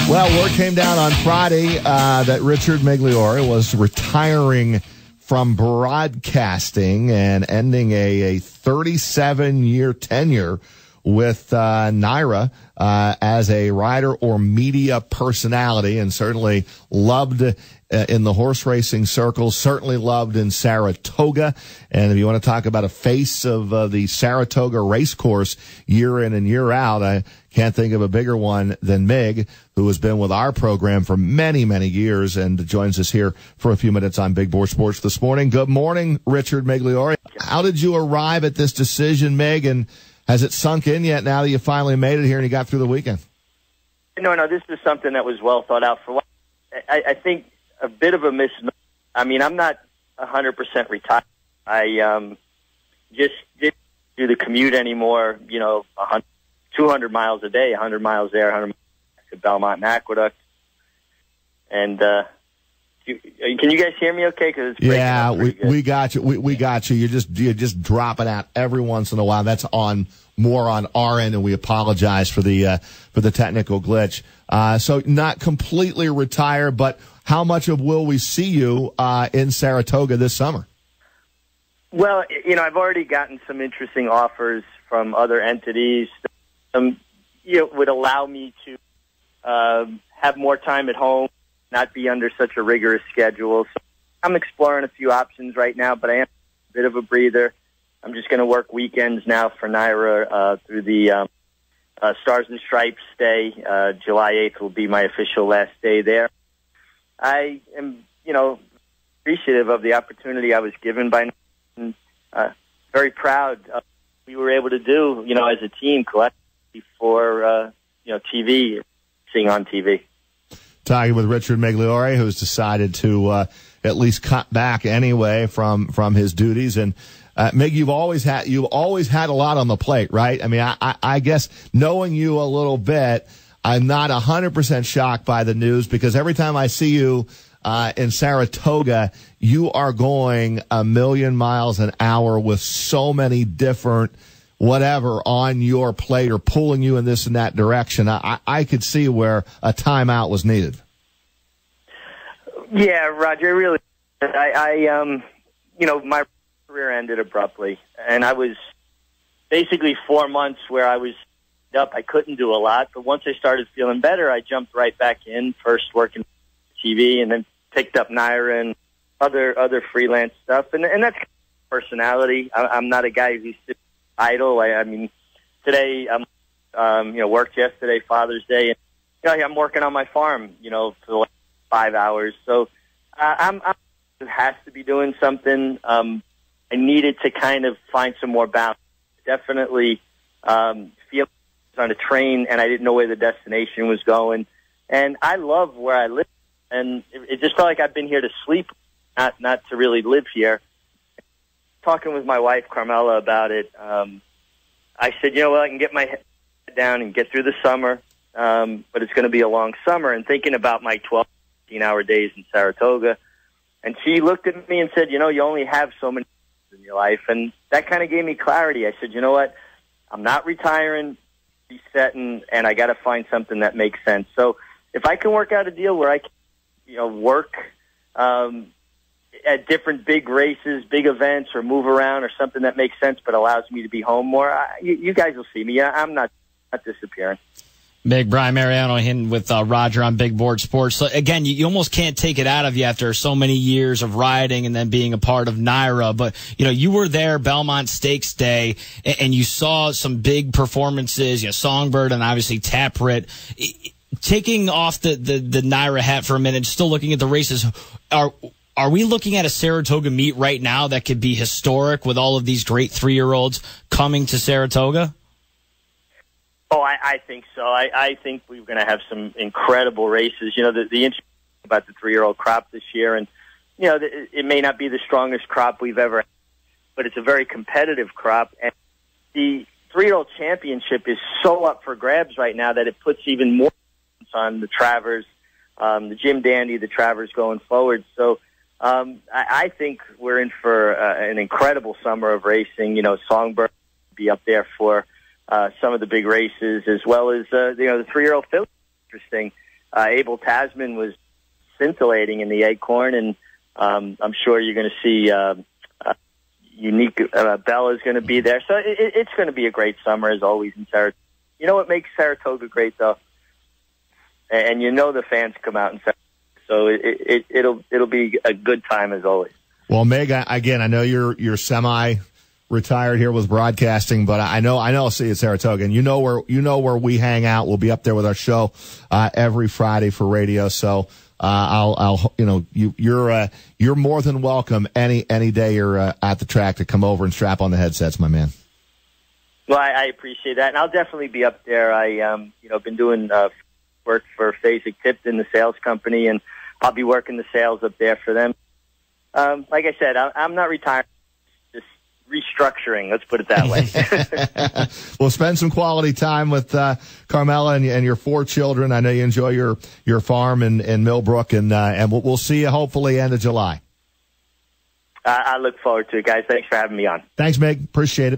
Well, word came down on Friday that Richard Migliore was retiring from broadcasting and ending a 37-year tenure with NYRA as a writer or media personality, and certainly loved in the horse racing circles, certainly loved in Saratoga. And if you want to talk about a face of the Saratoga race course year in and year out, I can't think of a bigger one than Mig, who has been with our program for many, many years and joins us here for a few minutes on Big Board Sports this morning. Good morning, Richard Migliore. How did you arrive at this decision, Mig, and has it sunk in yet now that you finally made it here and you got through the weekend? No, this is something that was well thought out. For I think a bit of a misnomer. I mean, I'm not 100% retired. I just didn't do the commute anymore, 200 miles a day, 100 miles there, 100 miles to Belmont and Aqueduct. And can you guys hear me okay? 'Cause it's yeah, we got you. We got you. You're just dropping out every once in a while. That's more on our end, and we apologize for the technical glitch. So not completely retired, but how much of will we see you in Saratoga this summer? Well, I've already gotten some interesting offers from other entities. Would allow me to have more time at home, not be under such a rigorous schedule. So I'm exploring a few options right now, but I am a bit of a breather. I'm just going to work weekends now for NYRA through the Stars and Stripes Day. July 8th will be my official last day there. I am, appreciative of the opportunity I was given by NYRA, and very proud of what we were able to do, as a team collectively for, TV, seeing on TV. Talking with Richard Migliore, who's decided to at least cut back anyway from his duties. And Mig, you've always had a lot on the plate, right? I mean, I guess knowing you a little bit, I'm not 100% shocked by the news, because every time I see you in Saratoga, you are going a million miles an hour with so many different whatever on your plate or pulling you in this and that direction. I could see where a timeout was needed. Yeah, Roger, really. My career ended abruptly, and I was basically 4 months where I was up. I couldn't do a lot, but once I started feeling better, I jumped right back in, first working TV, and then picked up NYRA and other freelance stuff. And that's personality. I'm not a guy who's sits idle. I mean, today worked yesterday, Father's Day, and I'm working on my farm, for the last 5 hours. So I'm has to be doing something. I needed to kind of find some more balance. Definitely feel on a train, and I didn't know where the destination was going. And I love where I live, and it just felt like I've been here to sleep, not to really live here. Talking with my wife, Carmela, about it, I said, I can get my head down and get through the summer, but it's going to be a long summer. And thinking about my 12, 15-hour days in Saratoga, and she looked at me and said, you only have so many in your life. And that kind of gave me clarity. I said, you know what? I'm not retiring, resetting, and I got to find something that makes sense. So if I can work out a deal where I can, work at different big races, big events, or move around, or something that makes sense but allows me to be home more, you guys will see me. I'm not disappearing. Big Brian Mariano in with Roger on Big Board Sports. So again, you almost can't take it out of you after so many years of riding and then being a part of NYRA. But, you were there Belmont Stakes Day, and you saw some big performances, Songbird and obviously Taproot. Taking off the NYRA hat for a minute, still looking at the races, are we looking at a Saratoga meet right now that could be historic with all of these great 3-year-olds coming to Saratoga? Oh, I think so. I think we're going to have some incredible races. The interesting about the 3-year-old crop this year, and, it may not be the strongest crop we've ever had, but it's a very competitive crop. And the 3-year-old championship is so up for grabs right now that it puts even more on the Travers, the Jim Dandy, the Travers going forward. So I think we're in for an incredible summer of racing. Songbird will be up there for some of the big races, as well as the 3-year-old filly. Interesting. Abel Tasman was scintillating in the Acorn, and I'm sure you're going to see Unique Bella is going to be there. So it's going to be a great summer, as always, in Saratoga. You know what makes Saratoga great, though? And you know the fans come out in Saratoga, so it'll be a good time, as always. Well, Meg, again, I know you're semi-retired here with broadcasting, but I know I'll see you at Saratoga, and you know where we hang out. We'll be up there with our show every Friday for radio. So you're more than welcome any day you're at the track to come over and strap on the headsets, my man. Well, I appreciate that, and I'll definitely be up there. I been doing work for Fasig-Tipton, the sales company, and I'll be working the sales up there for them. Like I said, I'm not retiring, just restructuring. Let's put it that way. We'll spend some quality time with Carmela and your 4 children. I know you enjoy your farm in Millbrook, and we'll see you hopefully end of July. I look forward to it, guys. Thanks for having me on. Thanks, Meg. Appreciate it.